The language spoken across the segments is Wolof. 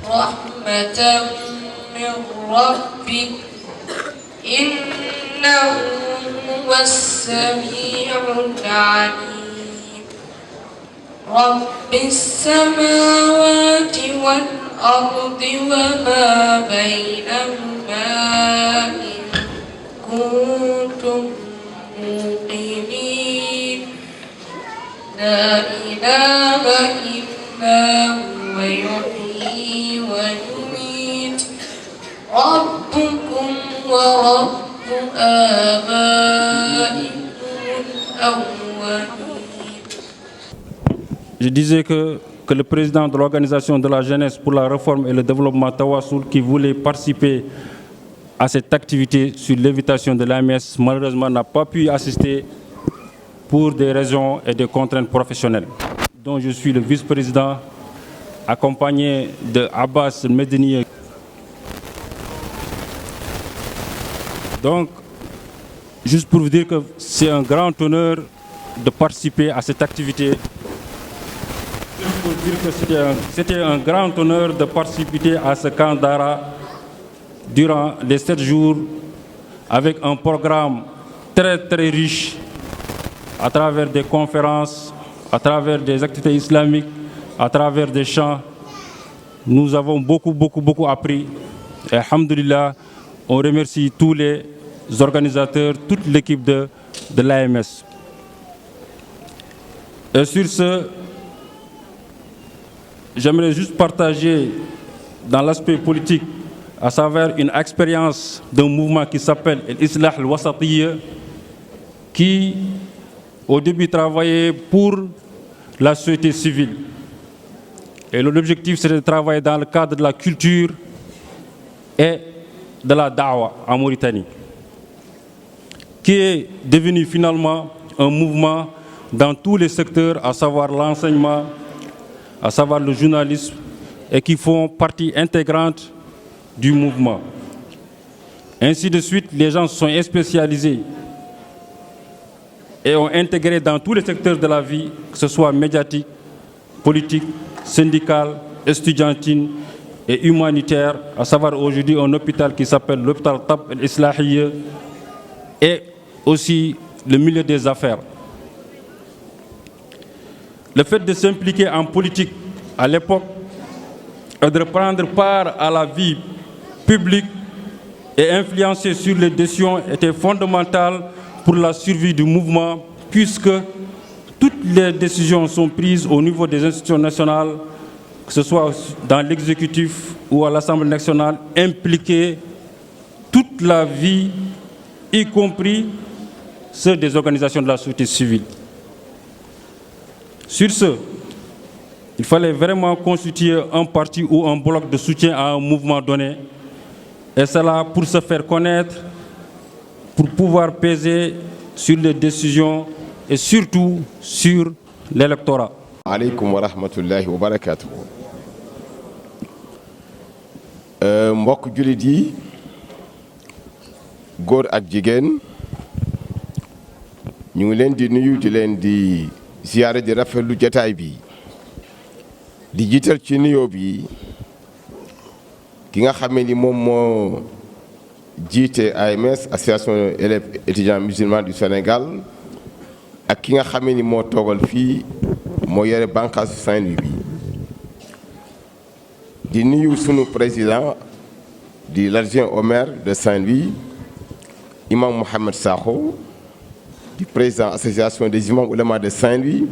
رحمة من ربك إنه هو السميع العليم رب السماوات والأرض وما بينهما إن كنتم موقنين لا إله إلا هو يحيي ويميت ربكم ورب آبائكم الأولين. Je disais que le président de l'Organisation de la jeunesse pour la réforme et le développement Tawassoul, qui voulait participer à cette activité sur l'invitation de l'AMS, malheureusement n'a pas pu assister pour des raisons et des contraintes professionnelles. Donc je suis le vice-président, accompagné de Abbas Medeni. Donc, juste pour vous dire que c'est un grand honneur de participer à cette activité. Juste pour dire que c'était un grand honneur de participer à ce camp d'Ara durant les 7 jours avec un programme très très riche à travers des conférences, à travers des activités islamiques, à travers des chants. Nous avons beaucoup appris. Et alhamdoulilah, on remercie tous les organisateurs, toute l'équipe de l'AMS. Et sur ce, j'aimerais juste partager dans l'aspect politique, à savoir une expérience d'un mouvement qui s'appelle l'Islah al-Wasatiyya, qui au début travaillait pour la société civile. Et l'objectif c'était de travailler dans le cadre de la culture et de la da'wa en Mauritanie, qui est devenu finalement un mouvement dans tous les secteurs, à savoir l'enseignement, à savoir le journalisme, et qui font partie intégrante du mouvement. Ainsi de suite, les gens se sont spécialisés et ont intégré dans tous les secteurs de la vie, que ce soit médiatique, politique, syndical, estudiantine et humanitaire, à savoir aujourd'hui un hôpital qui s'appelle l'hôpital Tab el-Islahiyya, et aussi le milieu des affaires. Le fait de s'impliquer en politique à l'époque et de prendre part à la vie publique et influencer sur les décisions était fondamental pour la survie du mouvement, puisque toutes les décisions sont prises au niveau des institutions nationales, que ce soit dans l'exécutif ou à l'Assemblée nationale, impliquées toute la vie, y compris ceux des organisations de la société civile. Sur ce, il fallait vraiment constituer un parti ou un bloc de soutien à un mouvement donné, et cela pour se faire connaître, pour pouvoir peser sur les décisions et surtout sur l'électorat. Aleykum wa rahmatullahi wa barakatuh. Mbokk jullit yi, góor ak jigéen, ñu ngi leen di nuyu, di leen di ziyaare, di rafetlu jotaay bi, di jiital ci nuyoo bi ki nga xamee ni moom moo jiite AMS, association élèves étudiants musulmans du Sénégal, ak ki nga xamee ni moo toogal fii moo yore bànqaasu Saint-Louis bi, di nuyu sunu président di l'adjoint au maire de Saint-Louis, imam Mohamed Sakho, di président association des imams oulémas de Saint-Louis,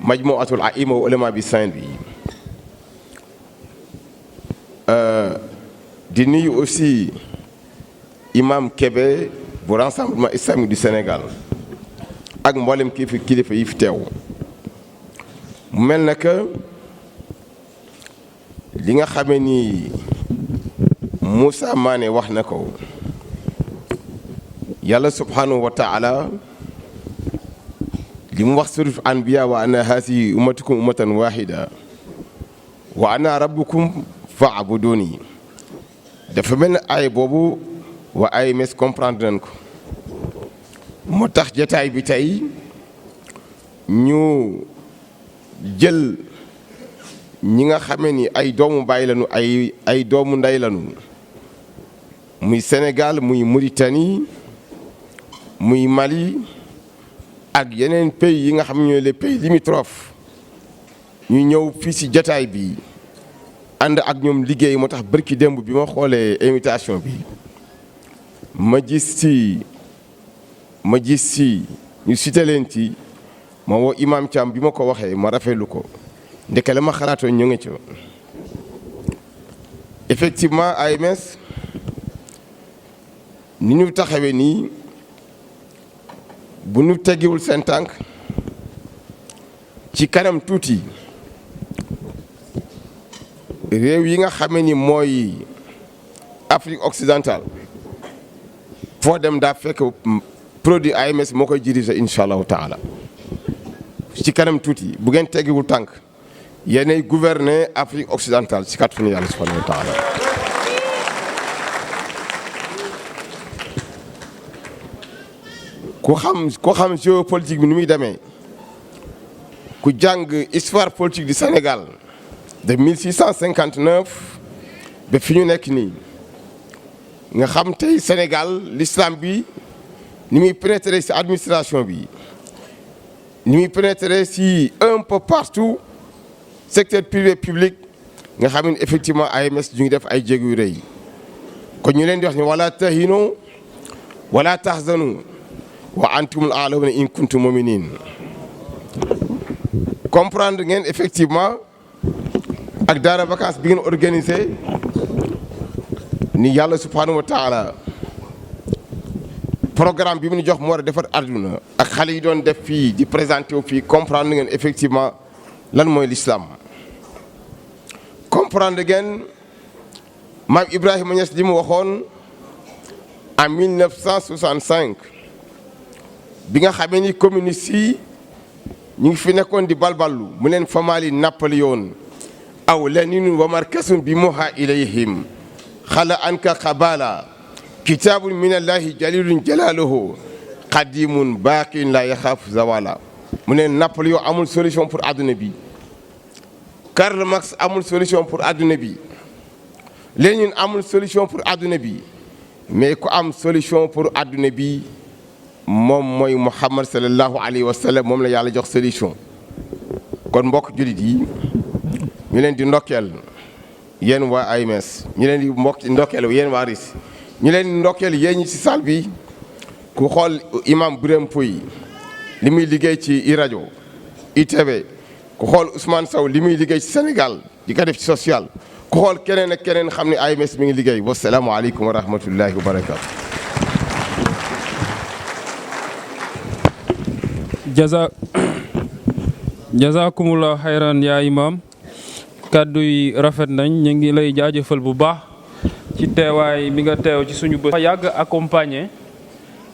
Majmouatul Aïma ouléma bi Saint-Louis. Di nuyu aussi imam Kébé bu rassemblement islamique du Sénégal ak mboolem kilifa yi fi teew. Mu mel na que li nga xamee ni Moussa Mané wax na ko, yàlla subhanahu wa ta'ala li mu wax suratu Anbiya wa anna haasihi ummatukum ummatan wahida wa ana rabbukum fa'buduni, dafa mel ne ay boobu waa AMS comprendre nañ ko. moo tax jotaay bi tey ñu jël ñi nga xamee ni ay doomu baay lañu ay doomu ndey lañu muy Sénégal muy Mauritanie muy Mali ak yeneen pays yi nga xam ne ñooy les pays limitrophes ñu ñëw fii ci jataay bi ànd ak ñoom liggéey. moo tax bërki démb bi ma xoolee invitation bi ma gis ci ñu cité leen ci ma woo Imam Thiam bi ma ko waxee ma rafetlu ko ndeke la ma xalaatoon ñu ngi ci. effectivement AMS ni ñu taxawee nii bu ñu teggiwul seen tànk ci kanam tuuti réew yi nga xamee ni mooy Afrique occidentale foo dem daa fekk produit AMS moo koy diriger incha allahu taala. ci kanam tuuti bu ngeen teggiwul tànk yéenay gouverner Afrique occidentale ci kàttanu yàlla subhanahu wa taala. ku xam géopolitique bi ni muy demee ku jàng histoire politique du Sénégal de 1659 ba fi ñu nekk nii nga xam tey Sénégal l'islam bi ni muy pénétrer ci administration bi ni muy pénétrer ci un peu partout secteur privé public nga xam ne effectivement AMS ñu ngi def ay jéego yu rëy kon ñu leen di wax ni wala tahinu wala tahzanu wa antumul a'lawna in kuntum mu'minin. comprendre ngeen effectivement ak daara vacances bi ngeen organisé ni yàlla subhanahu wa taala programme bi mu ñu jox mu war a defar àdduna ak xale yi doon def fii di présenté wu fii comprendre ngeen effectivement lan mooy l'islam. comprendre ngeen maam Ibrahima Niass li mu waxoon en 1965 bi nga xamee ni communistes yi ñu ngi fi nekkoon di balballu mu leen famaali Napoléon aw Lénine wa markasun bi muha ilayhim xala anka xabala kitaabun min allahi jalilun jalaaluhu qadimun baaqin la yaxaafu zawala. mu ne Napoléon amul solution pour adduna bi, Karl Marx amul solution pour adduna bi, Lénine amul solution pour adduna bi, mais ku am solution pour adduna bi moom mooy Muhammad sallallahu alayhi wa sallam. moom la yàlla jox solution. kon mbokk jullit yi ñu leen di ndokkeel yéen waa AMS, ñu leen di ndokkeel yéen waa RIS, ñu leen di ndokkeel yéen ñi ci salle bi. ku xool imam Birame Pouy li muy liggéey ci iRadio ITV, ku xool Ousmane Sow li muy liggéey ci Sénégal di ko def ci social, ku xool keneen ak keneen xam ne AMS mi ngi liggéey. wasalaamu aleykum wa rahmatullahi wa barakaatu. jazakumullah xayran yaa imam, kàddu yi rafet nañ. ñu ngi lay jaajëfal bu baax ci teewaay bi nga teew ci suñu bët. yàgg accompagner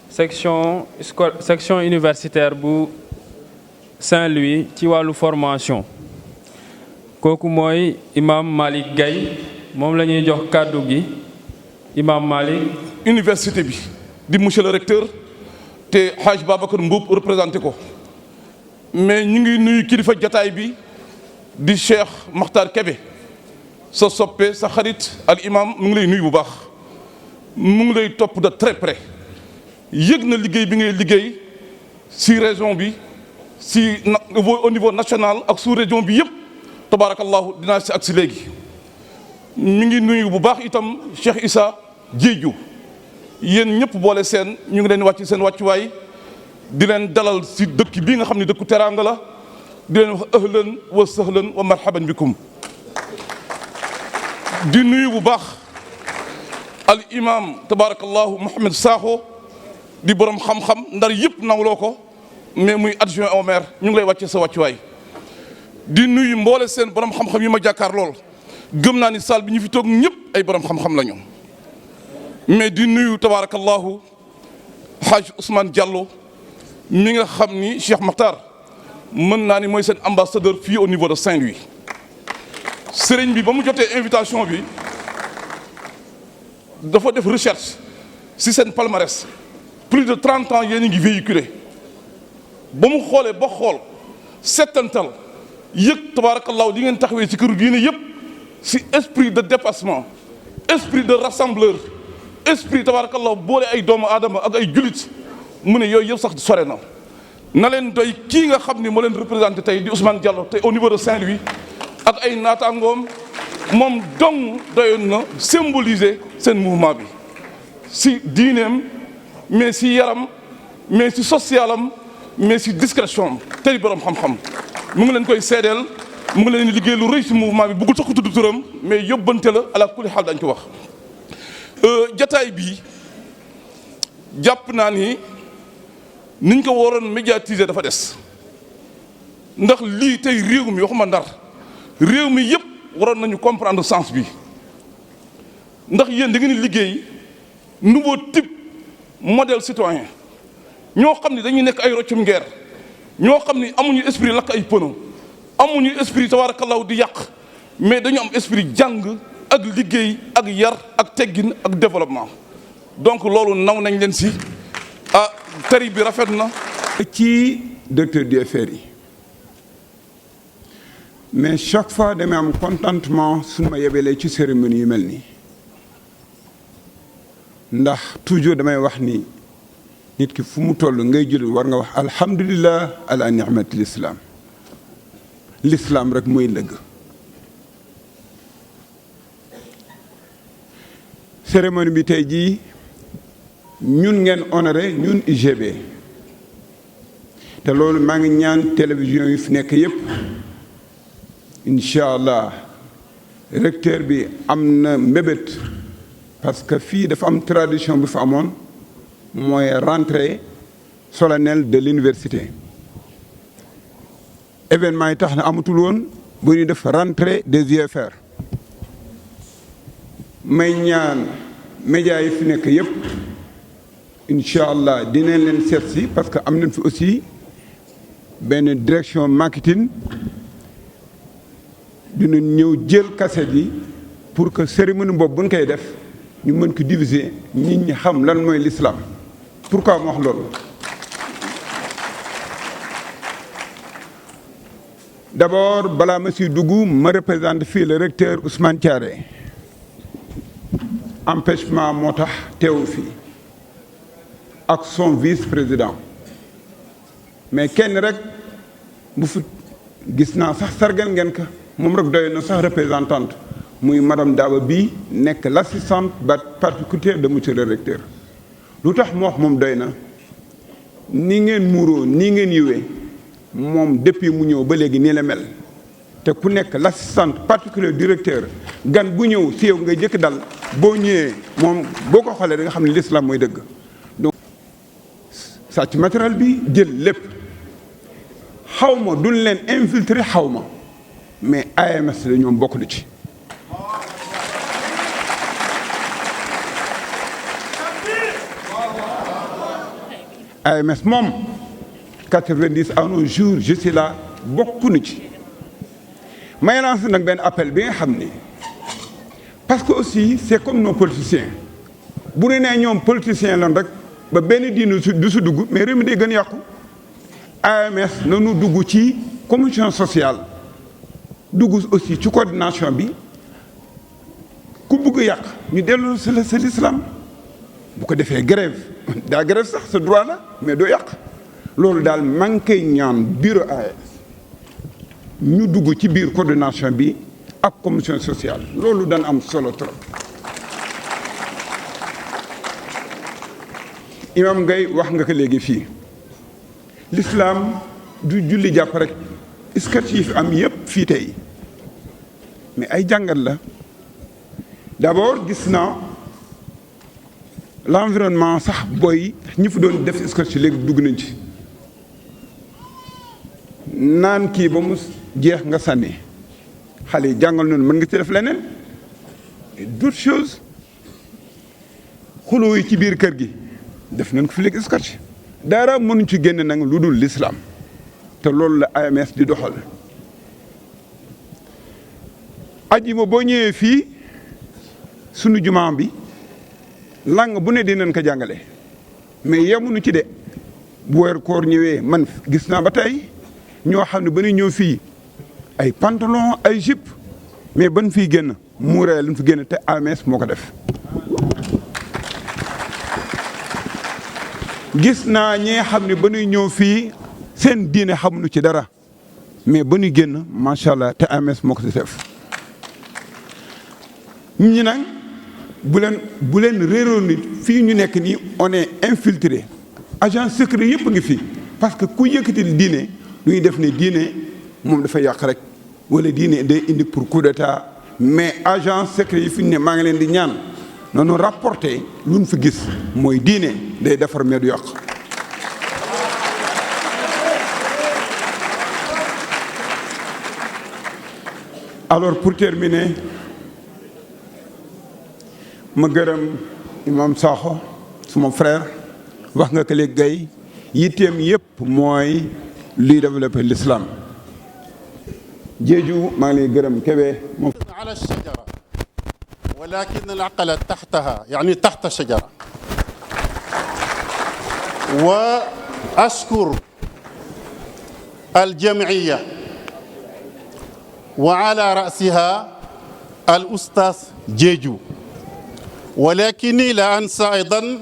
section universitaire bu Saint-Louis ci wàllu formation. kooku mooy imam Malick Gaye, moom la ñuy jox kàddu gi. imam Malick. université bi di monsieur le recteur te Hadj Babacar Mboup représenté ko, mais ñu ngi nuyu kilifa jataay bi di Cheikh Makhtar Kébé, sa soppe sa xarit al imam mu ngi lay nuyu bu baax, mu ngi lay topp de très près. yëg na liggéey bi ngay liggéey si région bi, si au niveau national ak sous région bi yëpp, tabarakallahu dinaa si ak si léegi. mi ngi nuyu bu baax itam Cheikh Issa Diédhiou, yéen ñëpp boole seen ñu ngi leen wàcc seen wàccuwaay, di leen dalal si dëkk bii nga xam ne dëkku teraanga la, di leen wax ahlan wa sahlan wa marhaban bikum. di nuyu bu baax al imam tabarakallahu Mouhamed Sakho, di borom xam-xam ndar yëpp nawloo ko, mais muy adjoint au maire, ñu ngi lay wàcce sa wàccuwaay. di nuyu mboole seen borom xam-xam yi ma jàkkaar lool, gëm naa ni salle bi ñu fi toog ñëpp ay borom xam-xam lañu. mais di nuyu tabarakallahu Hadj Ousmane Diallo mi nga xam ni Cheikh Makhtar mën naa ni mooy seen ambassadeur fii au niveau de Saint-Louis. sëriñ bi ba mu jotee invitation bi dafa def recherche si seen palmarès, plus de 30 ans yéen a ngi véhiculé. ba mu xoolee ba xool settantal yëg tabaarakallaahu li ngeen taxawee ci këru diine yëpp si esprit de dépassement, esprit de rassembleur, esprit tabaarakallaahu boole ay doomu aadama ak ay julit mu ne yooyu yëpp sax sore na leen doy kii nga xam ni moo leen représenté tey di Ousmane Diallo tey au niveau de Saint-Louis ak ay naataangoom moom dong doyoon na symboliser seen mouvement bi si diineem mais si yaram mais si socialam mais si discrétion am tey borom xam-xam mu ngi leen koy seedeel mu ngi leen liggéey lu rëy si mouvement bi bëggul sax ko tudd turam mais yóbbante la ala kulli xaal dañ ko wax. jataay bi jàpp naa ni niñ ko waroon médiatiser dafa des ndax lii tey réew mi waxuma Ndar réew mi yëpp waroon nañu comprendre sens bi ndax yéen da ngeen di liggéey nouveau type modèle citoyen ñoo xam ni dañuy nekk ay roccum ngeer ñoo xam ni amuñu esprit lakk ay pono amuñu esprit tabaarakallaahu di yàq mais dañu am esprit jàng ak liggéey ak yar ak teggin ak développement donc loolu naw nañ leen si ah tari bi rafet na. ci directeur du FRI mais chaque fois damay am contentement suñu ma yebelee ci cérémonie yu mel nii ndax toujours damay wax ni nit ki fu mu toll ngay jullit war nga wax alhamdulillah ala ni'matil islam l'islam rek mooy lëgg. cérémonie bi tey jii ñun ngeen honoré ñun UGB te loolu maa ngi ñaan télévision yi fi nekk yépp incha allah recteur bi am na mbébét parce que fii dafa am tradition bu fa amoon mooy rentrée solennelle de l'université événement yi tax na amatul woon bu ñuy def rentrée des UFR may ñaan médias yi fi nekk yépp incha allah dinañ leen seet si parce que am nañ fi aussi benn direction marketing dina ñëw jël cassette yi pour que cérémonie boobu bu ñu koy def ñu mën ko diviser nit ñi xam lan mooy l'islam pourquoi mu wax loolu. d'abord balaa ma siy dugg ma représente fii le recteur Ousmane Thiaré empêchement moo tax teewu fii ak son vice-président mais kenn rek bu fi gis naa sax sargal ngeen ko moom rek doy na sax représentante muy madame Dawa bii nekk l'assistante particulière de monsieur le recteur lu tax mu wax moom doy na ni ngeen muuroo nii ngeen yiwee moom depuis mu ñëw ba léegi nii la mel te ku nekk l'assistante particulière du directeur gan bu ñëw si yow nga jëkk dal boo ñëwee moom boo ko xoolee da nga xam ne l'islam mooy dëgg donc sàcc matériel bi jël lépp xaw ma duñ leen infiltrer xaw ma mais AMS la ñoom bokk na ci AMS moom 90 à nos jours je suis là bokk na ci may lancé nag benn appel bi nga xam ni parce que aussi c'est comme nos politiciens bu ne nee ñoom politiciens lan rek ba benn diinu du su dugg mais réew mi day gën yàqu AMS nanu dugg ci commission sociale dugg aussi ci coordination bi ku bugg yàq ñu dellu si l'islam bu ko defee grève daa grève sax sa droit la mais doo yàq loolu daal man koy ñaan bureau AMS ñu dugg ci biir coordination bi ak commission sociale loolu dana am solo trop. imam Ngay wax nga ko léegi fii l'islam du julli jàpp rek sketch yi fi am yépp fii tey mais ay jàngat la d'abord gis naa l'environnement sax booy ñi fi doon def sketch léegi dugg nañ ci naan kii ba mu jeex nga sànni xale yi jàngal noonu mën nga ci def leneen d'autres choses xuloo yi ci biir kër gi def nañ ko fi léegi sketch dara mënuñ ci génn nag lu dul l'islam te loolu la AMS di doxal ajjuma boo ñëwee fii sunu jumaa bi lang bu ne dinañ ko jàngale mais yemuñu ci de bu weer koor ñëwee man gis naa ba tey ñoo xam ne ba ñu ñëw fii ay pantalon ay jupe mais ban fiy génn muuree lañ fi génn te AMS moo ko def. gis naa ñi nga xam ne ba ñuy ñëw fii seen diine xamuñu ci dara mais ba ñuy génn macha allah te AMS moo ko si def. ñi nag bu leen réeroo nit fii ñu nekk nii on est infiltré agent secret yëpp ngi fii parce que ku yëkkati diine lu ñuy def ne diine moom dafa yàq rek wala diine day indi pour coup d'état mais agent secret yi fi ñu ne maa ngi leen di ñaan noonu rapporté lu ñu fi gis mooy diine day defar mais du yàq. alors pour terminer ma gërëm imam Sakho suma frère wax nga ko léegi gay yitteem yëpp mooy luy développer l'islam jeeju maa ngi lay gërëm Kébé على الشجرة ولكن العقل تحتها يعني تحت الشجرة وأشكر الجمعية وعلى رأسها الأستاذ جيجو ولكني لا أنسى أيضا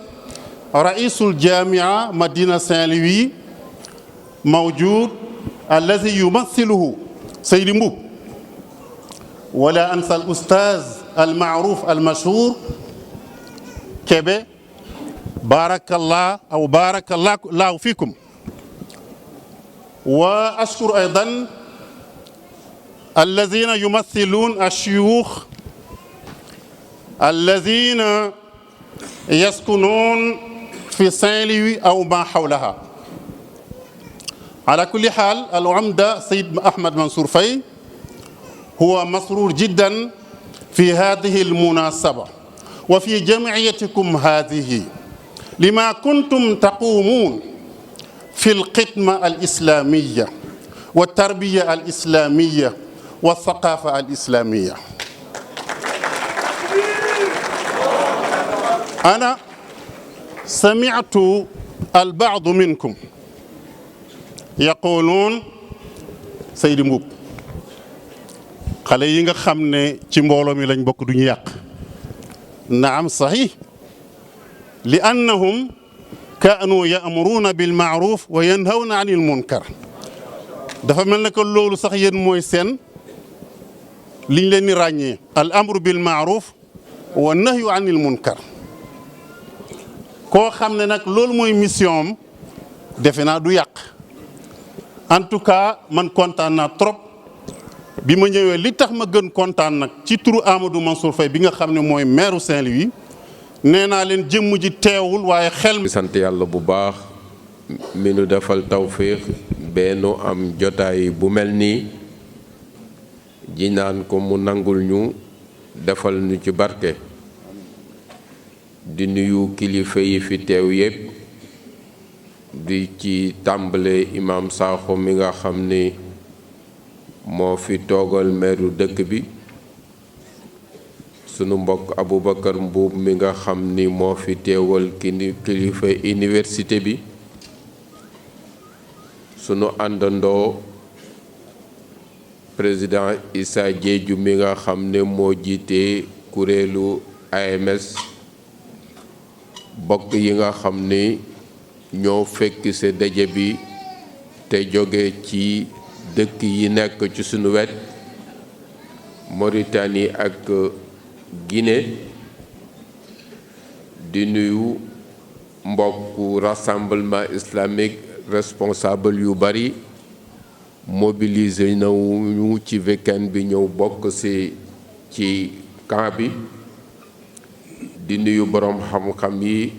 رئيس الجامعة مدينة سان-لوي موجود الذي يمثله سيد مبوب ولا أنسى الأستاذ المعروف المشهور كبي بارك الله فيكم وأشكر أيضا الذين يمثلون الشيوخ الذين يسكنون في سان-لوي أو ما حولها. على كل حال العمدة سيد أحمد منصور فاي هو مسرور جدا في هذه المناسبة وفي جمعيتكم هذه لما كنتم تقومون في الخدمة الإسلامية والتربية الإسلامية والثقافة الإسلامية. أنا سمعت البعض منكم يقولون سيد مبوب xale yi nga xam ne ci mbooloo mi lañ bokk duñu yàq naam sahih li annahum kaanu ya'muruna bil ma'ruf wa yanhawna 'anil munkar dafa mel ne que loolu sax yéen mooy seen liñ leen di ràññee al amru bil ma'ruf wa nahyu 'anil munkar koo xam ne nag loolu mooy mission am defe naa du yàq en tout cas man kontaan naa trop bi ma ñëwee li tax ma gën kontaan nag ci turu Amadou Mansour Faye bi nga xam ne mooy maire Saint-Louis nee naa leen jëmm ji teewul waaye xel mi. sant yàlla bu baax mi nu defal tawfiix bennu am jotaay bu mel nii ji naan ko mu nangul ñu defal ñu ci barke di nuyu kilifa yi fi teew yépp di ci tàmbale imam Sakho mi nga xam ni moo fi toogal meeru dëkk bi sunu mbokk Aboubacar Mbuub mi nga xam ni moo fi teewal kilifa université bi sunu àndandoo président Issa Diédhiou mi nga xam ne moo jiite kuréelu AMS bokk yi nga xam ni ñoo fekk ci daje bi te jóge ci dëkk yi nekk ci sunu wet Mauritanie ak Guinée di nuyu mbokku rassemblement islamique responsable yu bari mobilisé nañu ci weekend bi ñëw bokk ci camp bi di nuyu boroom xam-xam yi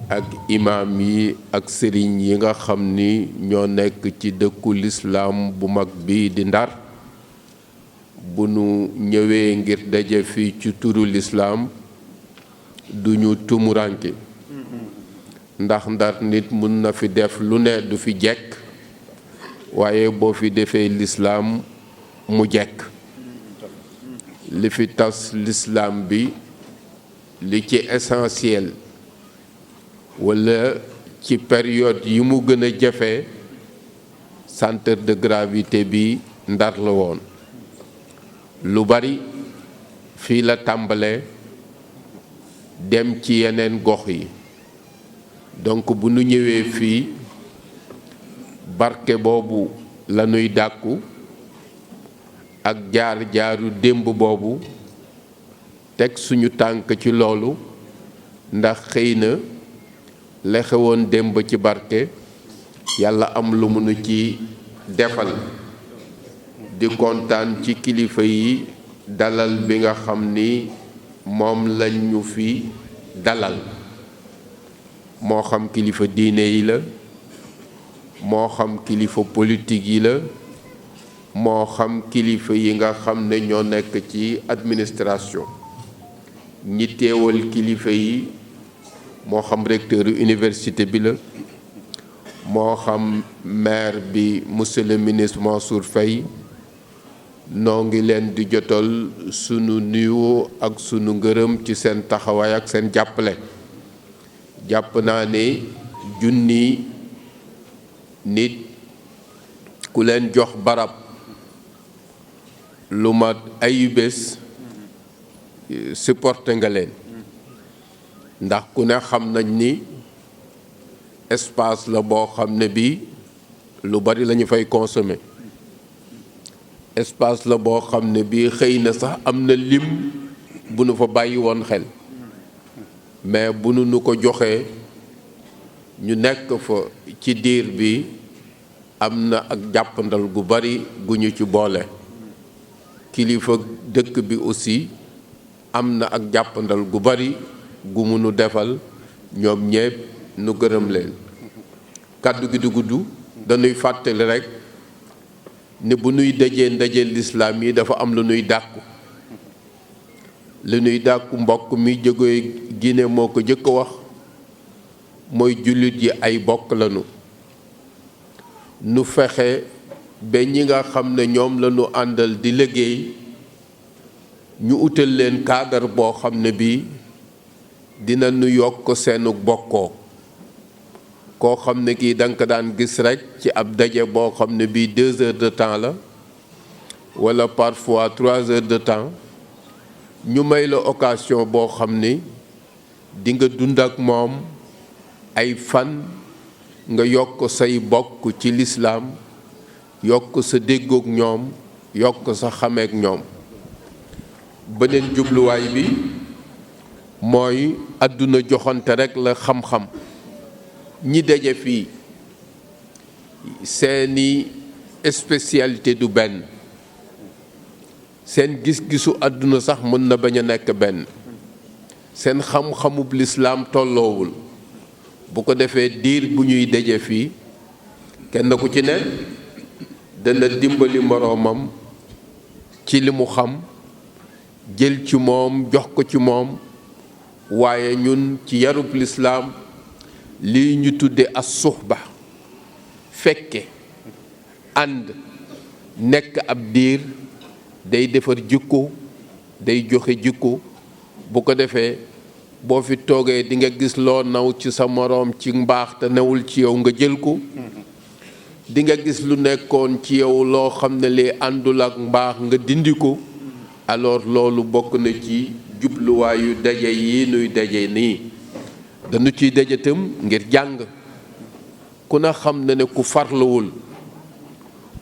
ak imam yi ak sëriñ yi nga xam ni ñoo nekk ci dëkku lislaam bu mag bi di Ndar bu nu ñëwee ngir daje fii ci turu lislaam duñu tumuranke ndax Ndar nit mun na fi def lu ne du fi jekk waaye boo fi defee lislaam mu jekk li fi tas lislaam bi li ci essentiel wala ci période yi mu gën a jafe centre de gravité bi Ndar la woon lu bari fii la tàmbalee dem ci yeneen gox yi donc bu nu ñëwee fii barke boobu la nuy dàkku ak jaar-jaaru démb boobu teg suñu tànk ci loolu ndax xëy na la xewoon démb ci barke yàlla am lu mënu ci defal di kontaan ci kilifa yi dalal bi nga xam ni moom lañ ñu fi dalal moo xam kilifa diine yi la moo xam kilifa politique yi la moo xam kilifa yi nga xam ne ñoo nekk ci administration ñi teewal kilifa yi moo xam recteur université bi la moo xam maire bi monsieur le ministre Mansour Faye noo ngi leen di jotal sunu nuyoo ak sunu ngërëm ci seen taxawaay ak seen jàppale jàpp naa ne junni nit ku leen jox barab lu mat ayu bés supporté nga leen ndax ku ne xam nañ ni espace la boo xam ne bi lu bari lañu fay consommer espace la boo xam ne bii xëy na sax am na lim bu nu fa bàyyi woon xel mais bu nu ko joxee ñu nekk fa ci diir bi am na ak jàppandal gu bari gu ñu ci boole kilifa dëkk bi aussi am na ak jàppandal gu bari gu mu nu defal ñoom ñépp nu gërëm leen kàddu gi du gudd dañuy fàttali rekk ne bu nuy dajee ndaje lislaam yi dafa am lu nuy dàkku lu nuy dàkku mbokk mi jógee Guinée moo ko jëkk a wax mooy jullit yi ay bokk lañu nu fexe ba ñi nga xam ne ñoom lañu àndal di liggéey ñu utal leen cadre boo xam ne bii dina nu yokk seenu bokkoo koo xam ne kii danga ko daan gis rekk ci ab daje boo xam ne bii 2 heures de temps la walla parfois 3 heures de temps ñu may la occasion boo xam ni di nga dund ak moom ay fan nga yokk say bokk ci lislaam yokk sa déggook ñoom yokk sa xameek ñoom beneen jubluwaay bi mooy àdduna joxante rekk la xam-xam ñi daje fii seeni spécialité du benn seen gis-gisu àdduna sax mën na bañ a nekk benn seen xam-xamub lislaam tolloowul bu ko defee diir bu ñuy daje fii kenn ku ci ne dana dimbali moroomam ci li mu xam jël ci moom jox ko ci moom waaye ñun ci yarub lislaam lii ñu tudde as suxba fekke ànd nekk ab diir day defar jikko day joxe jikko bu ko defee boo fi toogee di nga gis loo naw ci sa moroom ci mbaax te newul ci yow nga jël ko di nga gis lu nekkoon ci yow loo xam ne li àndul ak mbaax nga dindi ko alors loolu bokk na ci jubluwaayu daje yi nuy daje nii dañu ciy daje tam ngir jàng ku na xam ne ne ku farluwul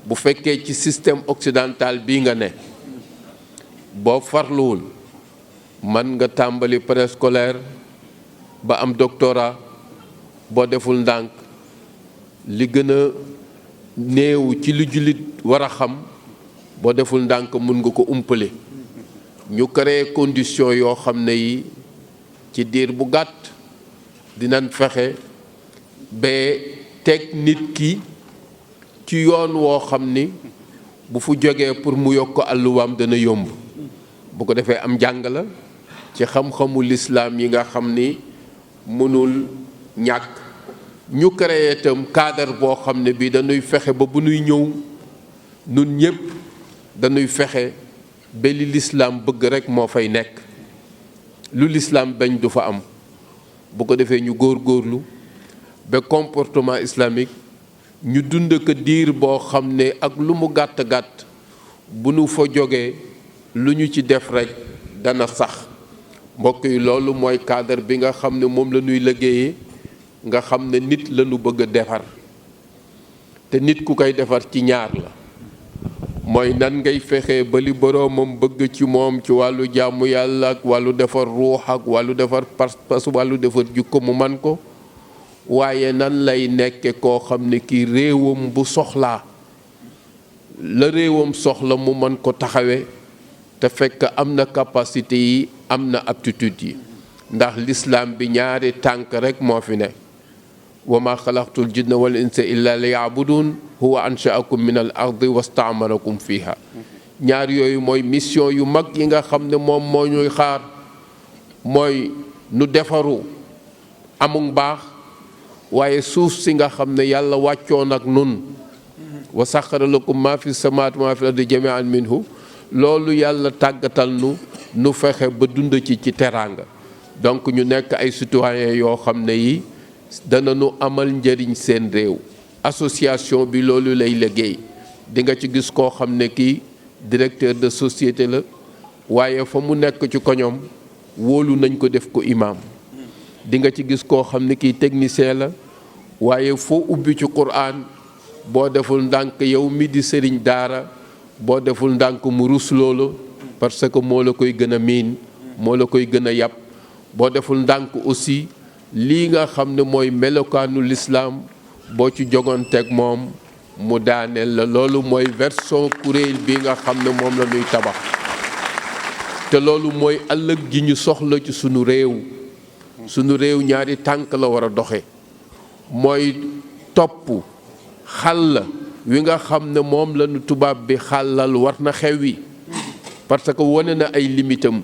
bu fekkee ci système occidental bii nga ne boo farluwul man nga tàmbali préscolaire ba am doctorat boo deful ndànk li gën a néew ci lu jullit war a xam boo deful ndànk mun nga ko umpale ñu créer condition yoo xam ne yi ci diir bu gàtt dinañ fexe ba teg nit ki ci yoon woo xam ni bu fu jógee pour mu yokk àlluwaam dana yomb bu ko defee am njàng la ci xam-xamu lislaam yi nga xam ni mënul ñàkk ñu créé itam cadre boo xam ne bii dañuy fexe ba bu ñuy ñëw nun ñépp dañuy fexe ba li lislaam bëgg rekk moo fay nekk lu lislaam bañ du fa am bu ko defee ñu góorgóorlu ba comportement islamique ñu dund ko diir boo xam ne ak lu mu gàtt-gàtt bu nu fa jógee lu ñu ci def rekk dana sax mbokk yi loolu mooy cadre bi nga xam ne moom la ñuy liggéeyee nga xam ne nit la ñu bëgg a defar te nit ku koy defar ci ñaar la mooy nan ngay fexe ba li boroomam bëgg ci moom ci wàllu jaamu yàlla ak wàllu defar ruux ak wàllu defar pas-pas wàllu defar jikko mu man ko waaye nan lay nekke koo xam ne kii réewam bu soxlaa la réewam soxla mu mën ko taxawe te fekk am na capacité yi am na aptitude yi ndax l'islam bi ñaari tànk rekk moo fi ne wa ma xalaqtul jinna wal insa illa li yaabudun huwa anshaakum min al ardi wastaamarakum fiha ñaar yooyu mooy mission yu mag yi nga xam ne moom moo ñuy xaar mooy nu defaru amul baax waaye suuf si nga xam ne yàlla wàccoon ak nun wa saxara lakum ma fi samaat ma fi ardi jamian minhu loolu yàlla tàggatal nu fexe ba dund ci teraanga donc ñu nekk ay citoyens yoo xam ne yi dana nu amal njëriñ seen réew association bi loolu lay liggéey di nga ci gis koo xam ne kii directeur de société la waaye fa mu nekk ci koñom wóolu nañ ko def ko imam di nga ci gis koo xam ne kii technicien la waaye foo ubbi ci Qur'an boo deful ndànk yow mi di sëriñ daara boo deful ndànk mu rus loolu parce que moo la koy gën a miin moo la koy gën a yàpp boo deful ndànk aussi lii nga xam ne mooy melokaanu lislaam boo ci joganteeg moom mu daaneel la loolu mooy version kuréel bi nga xam ne moom la ñuy tabax te loolu mooy ëllëg ji ñu soxla ci sunu réew ñaari tànk la war a doxe mooy topp xàll wi nga xam ne moom la ñu tubaab bi xàllal war na xew wi parce que wane na ay limitam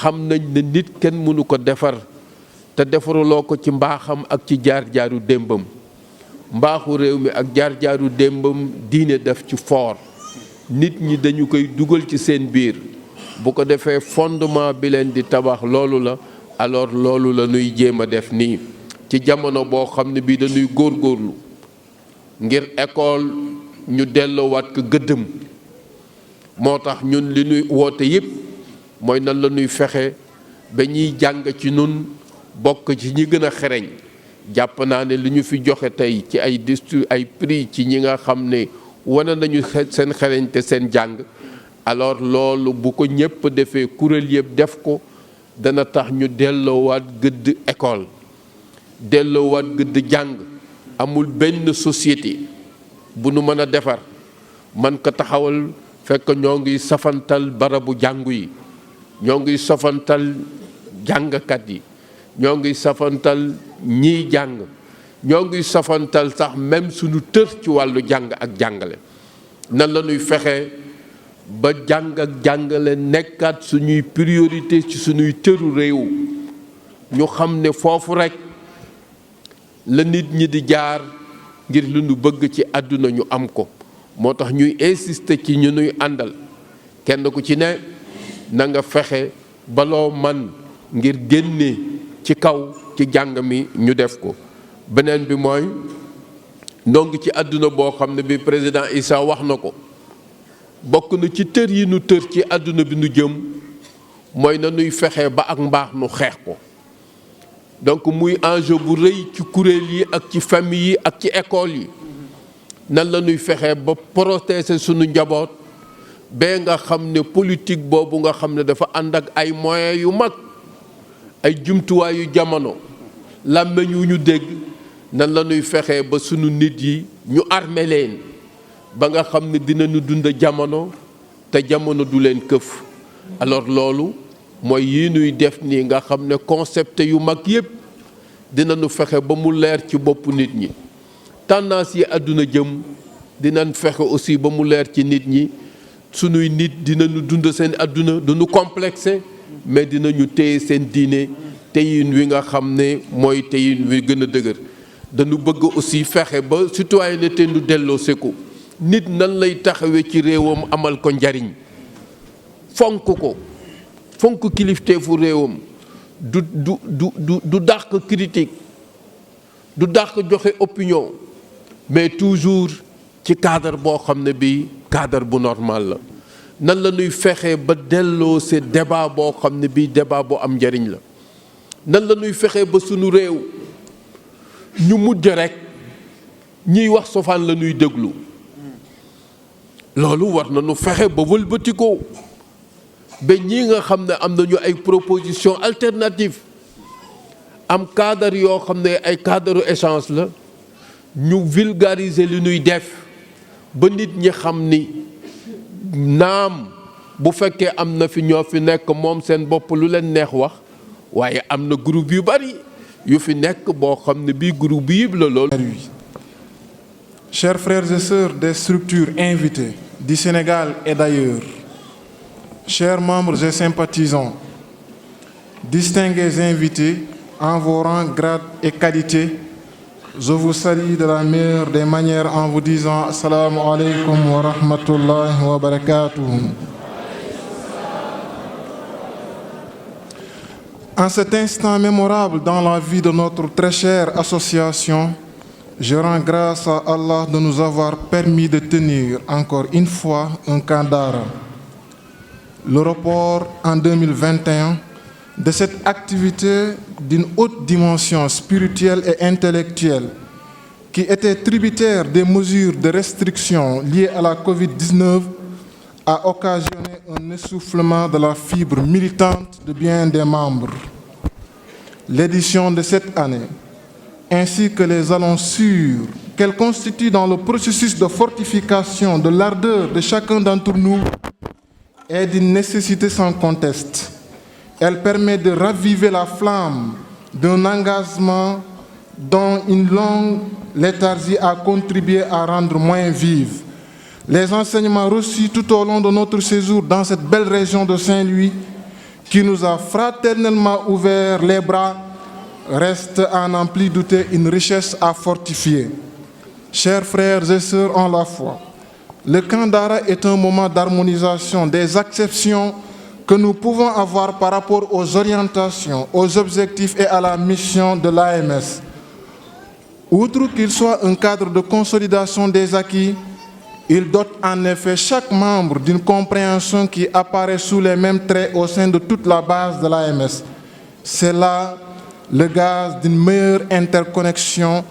xam nañ ne nit kenn mënu ko defar te defaruloo ko ci mbaaxam ak ci jaar-jaaru démbam mbaaxu réew mi ak jaar-jaaru démbam diine def ci foor nit ñi dañu koy dugal ci seen biir bu ko defee fondement bi leen di tabax loolu la alors loolu la ñuy jéem a def nii ci jamono boo xam ne bii dañuy góorgóorlu ngir école ñu delloowaat ko gëddëm moo tax ñun li ñuy woote yépp mooy nan la ñuy fexe ba ñuy jàng ci nun bokk ci ñi gën a xereñ jàpp naa ne li ñu fi joxe tey ci ay prix ci ñi nga xam ne wane nañu seen xereñ te seen jàng alors loolu bu ko ñépp defee kuréel yëpp def ko dana tax ñu delloowaat gëdd école delloowaat gëdd jàng amul benn société bu nu mën a defar man ko taxawal fekk ñoo ngi safantal barabu jàngu yi ñoo ngi safantal jàngkat yi ñoo ngi safantal ñiy jàng ñoo ngi safantal sax même suñu tër ci wàllu jàng ak jàngale nan la ñuy fexe ba jàng ak jàngale nekkaat suñuy priorité ci suñuy tëru réew ñu xam ne foofu rekk la nit ñi di jaar ngir lu ñu bëgg ci àdduna ñu am ko moo tax ñuy insister ci ñu nuy àndal kenn ku ci ne na nga fexe baloo man ngir génne ci kaw ci jàng mi ñu def ko beneen bi mooy ndong ci àdduna boo xam ne bi président Issa wax na ko bokk na ci tër yi nu tër ci àdduna bi nu jëm mooy na nuy fexe ba ak mbaax nu xeex ko donc muy enjeu bu rëy ci kuréel yi ak ci famille yi ak ci école yi nan la ñuy fexe ba protéger sunu njaboot ba nga xam ne politique boobu nga xam ne dafa ànd ak ay moyens yu mag ay jumtuwaayu jamono làmmeñ yu ñu dégg nan la ñuy fexe ba sunu nit yi ñu armé leen ba nga xam ne dinañu dund jamono te jamono du leen këf alors loolu mooy yi nuy def nii nga xam ne concept yu mag yépp dinañu fexe ba mu leer ci boppu nit ñi tendance yi àdduna jëm dinañ fexe aussi ba mu leer ci nit ñi sunuy nit dinañu dund seen àdduna duñu complexé mais dinañu téye seen diine téyin wi nga xam ne mooy téyin wi gën a dëgër dañu bëgg aussi fexe ba citoyenneté nu delloo seku nit nan lay taxawee ci réewam amal ko njariñ fonk kilifteefu réewam du dàq critique du dàq joxe opinion mais toujours ci cadre boo xam ne bi cadre bu normal la nan la ñuy fexee ba delloo ce débat boo xam ne bii débat bu am njariñ la nan la ñuy fexee ba sunu réew ñu mujj rek ñiy wax sofaan la ñuy déglu loolu war nañu fexe ba wëlbatikoo ba ñii nga xam ne am nañu ay proposition alternative am cadre yoo xam ne ay cadre échange la ñu vulgariser li ñuy def ba nit ñi xam ni naam bu fekkee am na fi ñoo fi nekk moom seen bopp lu leen neex wax waaye am na groupe yu bari yu fi nekk boo xam ne bii groupe yi la lool. Chers frères et sœurs des structures invitées du Sénégal et d'ailleurs, chers membres et sympathisants, distingués invités en vos rangs, grades et qualités, je vous salue de la meilleure des manières en vous disant Assalamu alaikum wa rahmatullahi wa barakatuh. En cet instant mémorable dans la vie de notre très chère association, je rends grâce à Allah de nous avoir permis de tenir encore une fois un camp d'ara. Le report en 2021 de cette activité d'une haute dimension spirituelle et intellectuelle qui était tributaire des mesures de restriction liées à la Covid-19 a occasionné un essoufflement de la fibre militante de bien des membres. L'édition de cette année, ainsi que les annonces sûres qu'elle constitue dans le processus de fortification de l'ardeur de chacun d'entre nous, est d'une nécessité sans conteste. Elle permet de raviver la flamme d'un engagement dont une longue léthargie a contribué à rendre moins vive. Les enseignements reçus tout au long de notre séjour dans cette belle région de Saint-Louis, qui nous a fraternellement ouvert les bras, restent à n'en plus douter une richesse à fortifier. Chers frères et sœurs en la foi, le camp d'ara est un moment d'harmonisation des acceptions que nous pouvons avoir par rapport aux orientations, aux objectifs et à la mission de l'AMS. Outre qu'il soit un cadre de consolidation des acquis, il dote en effet chaque membre d'une compréhension qui apparaît sous les mêmes traits au sein de toute la base de l'AMS. C'est là le gaz d'une meilleure interconnexion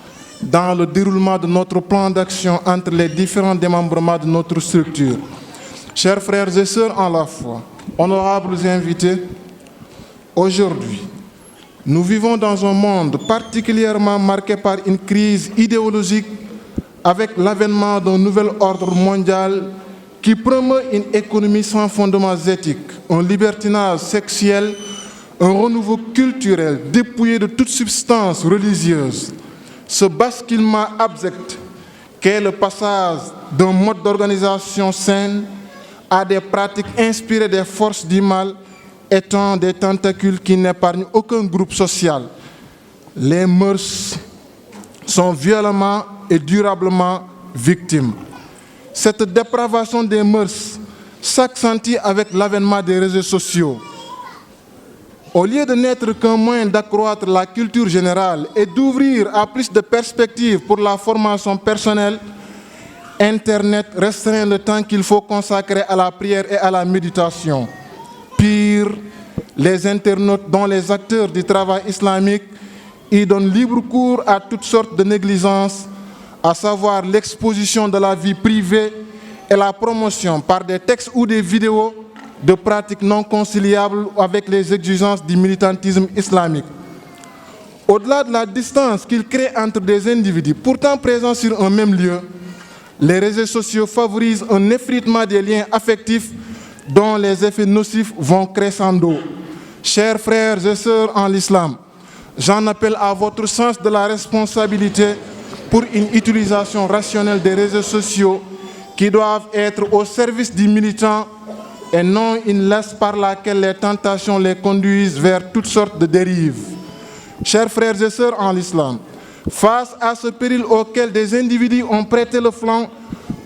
dans le déroulement de notre plan d'action entre les différents démembrements de notre structure. Chers frères et sœurs en la foi, honorables invités, aujourd'hui, nous vivons dans un monde particulièrement marqué par une crise idéologique avec l'avènement d'un nouvel ordre mondial qui promeut une économie sans fondements éthiques, un libertinage sexuel, un renouveau culturel dépouillé de toute substance religieuse. Ce basculement abject qu'est le passage d'un mode d'organisation saine à des pratiques inspirées des forces du mal étant des tentacules qui n'épargnent aucun groupe social. Les mœurs sont violemment et durablement victimes. Cette dépravation des mœurs s'accentue avec l'avènement des réseaux sociaux. Au lieu de n'être qu'un moyen d'accroître la culture générale et d'ouvrir à plus de perspectives pour la formation personnelle, Internet restreint le temps qu'il faut consacrer à la prière et à la méditation. Pire, les internautes, dont les acteurs du travail islamique, y donnent libre cours à toutes sortes de négligences, à savoir l'exposition de la vie privée et la promotion par des textes ou des vidéos de pratiques non conciliables avec les exigences du militantisme islamique. Au-delà de la distance qu'il crée entre des individus pourtant présents sur un même lieu, les réseaux sociaux favorisent un effritement des liens affectifs dont les effets nocifs vont crescendo. Chers frères et sœurs en l'islam, j'en appelle à votre sens de la responsabilité pour une utilisation rationnelle des réseaux sociaux qui doivent être au service du militant et non une laisse par laquelle les tentations les conduisent vers toutes sortes de dérives. Chers frères et sœurs en l'islam, face à ce péril auquel des individus ont prêté le flanc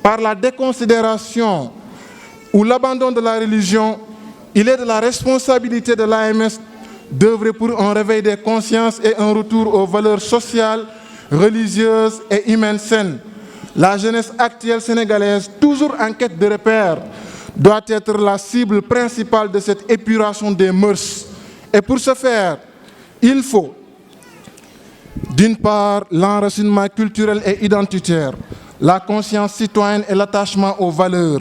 par la déconsidération ou l'abandon de la religion, il est de la responsabilité de l'AMS d'œuvrer pour un réveil des consciences et un retour aux valeurs sociales, religieuses et humaines saines. La jeunesse actuelle sénégalaise, toujours en quête de repères, doit être la cible principale de cette épuration des mœurs. Et pour ce faire, il faut, d'une part, l'enracinement culturel et identitaire, la conscience citoyenne et l'attachement aux valeurs.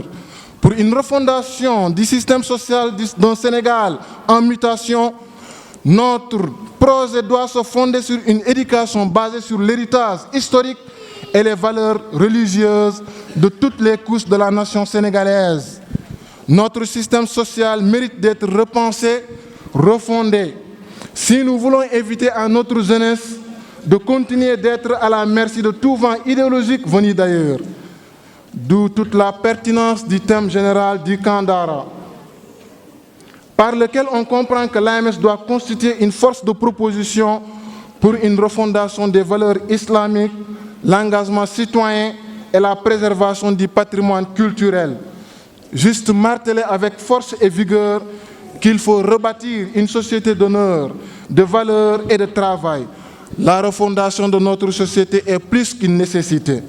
Pour une refondation du système social d'un Sénégal en mutation, notre projet doit se fonder sur une éducation basée sur l'héritage historique et les valeurs religieuses de toutes les couches de la nation sénégalaise. Notre système social mérite d'être repensé, refondé. Si nous voulons éviter à notre jeunesse de continuer d'être à la merci de tout vent idéologique venu d'ailleurs, d'où toute la pertinence du thème général du Kandara, par lequel on comprend que l'AMS doit constituer une force de proposition pour une refondation des valeurs islamiques, l'engagement citoyen et la préservation du patrimoine culturel. Juste marteler avec force et vigueur qu'il faut rebâtir une société d'honneur, de valeur et de travail. La refondation de notre société est plus qu'une nécessité.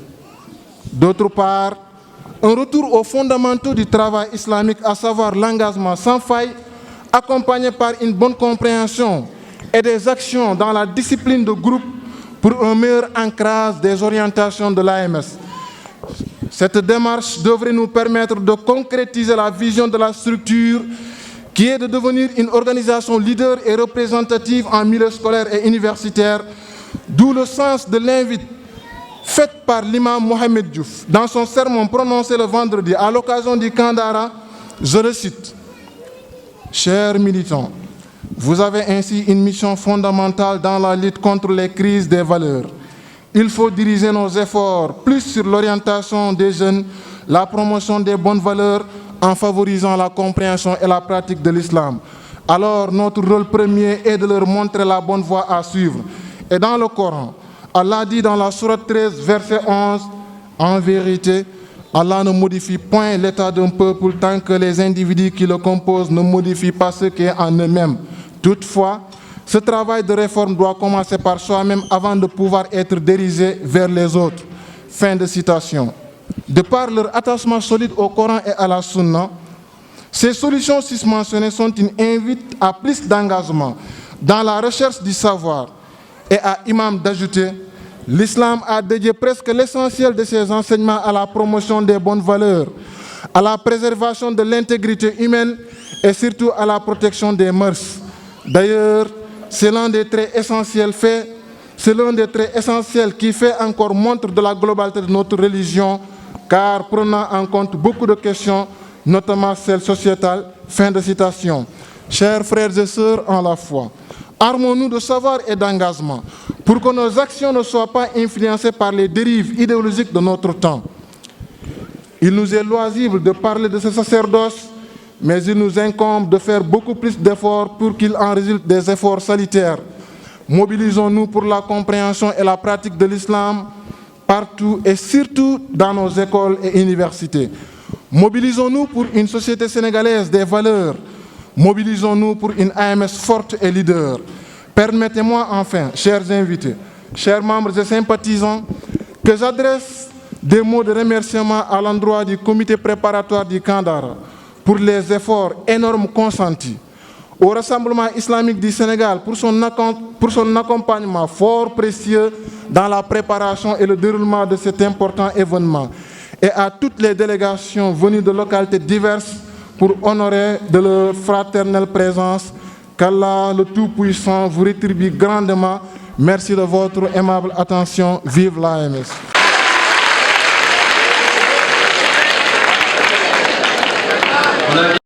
D'autre part, un retour aux fondamentaux du travail islamique, à savoir l'engagement sans faille, accompagné par une bonne compréhension et des actions dans la discipline de groupe pour un meilleur ancrage des orientations de l'AMS. Cette démarche devrait nous permettre de concrétiser la vision de la structure qui est de devenir une organisation leader et représentative en milieu scolaire et universitaire, d'où le sens de l'invite faite par l'imam Mohamed Diouf dans son sermon prononcé le vendredi à l'occasion du Kandara. Je le cite: « Chers militants, vous avez ainsi une mission fondamentale dans la lutte contre les crises des valeurs. Il faut diriger nos efforts plus sur l'orientation des jeunes, la promotion des bonnes valeurs en favorisant la compréhension et la pratique de l'islam. Alors notre rôle premier est de leur montrer la bonne voie à suivre. Et dans le Coran, Allah dit dans la sourate 13, verset 11, « En vérité, Allah ne modifie point l'état d'un peuple tant que les individus qui le composent ne modifient pas ce qui est en eux-mêmes. Toutefois, ce travail de réforme doit commencer par soi-même avant de pouvoir être dirigé vers les autres. » Fin de citation. De par leur attachement solide au Coran et à la Sunna, ces solutions susmentionnées sont une invite à plus d'engagement dans la recherche du savoir. Et à Imam d'ajouter, l'islam a dédié presque l'essentiel de ses enseignements à la promotion des bonnes valeurs, à la préservation de l'intégrité humaine et surtout à la protection des mœurs. D'ailleurs, c'est l'un des traits essentiels qui fait encore montre de la globalité de notre religion, car prenant en compte beaucoup de questions, notamment celles sociétales. Fin de citation. Chers frères et sœurs en la foi, armons-nous de savoir et d'engagement pour que nos actions ne soient pas influencées par les dérives idéologiques de notre temps. Il nous est loisible de parler de ce sacerdoce, mais il nous incombe de faire beaucoup plus d'efforts pour qu'il en résulte des efforts salutaires. Mobilisons-nous pour la compréhension et la pratique de l'islam partout et surtout dans nos écoles et universités. Mobilisons-nous pour une société sénégalaise des valeurs. Mobilisons-nous pour une AMS forte et leader. Permettez-moi enfin, chers invités, chers membres et sympathisants, que j'adresse des mots de remerciement à l'endroit du comité préparatoire du Kandara pour les efforts énormes consentis, au Rassemblement islamique du Sénégal pour son accompagnement fort précieux dans la préparation et le déroulement de cet important événement, et à toutes les délégations venues de localités diverses pour honorer de leur fraternelle présence. Qu'Allah, le Tout-Puissant, vous rétribue grandement. Merci de votre aimable attention. Vive l'AMS. On a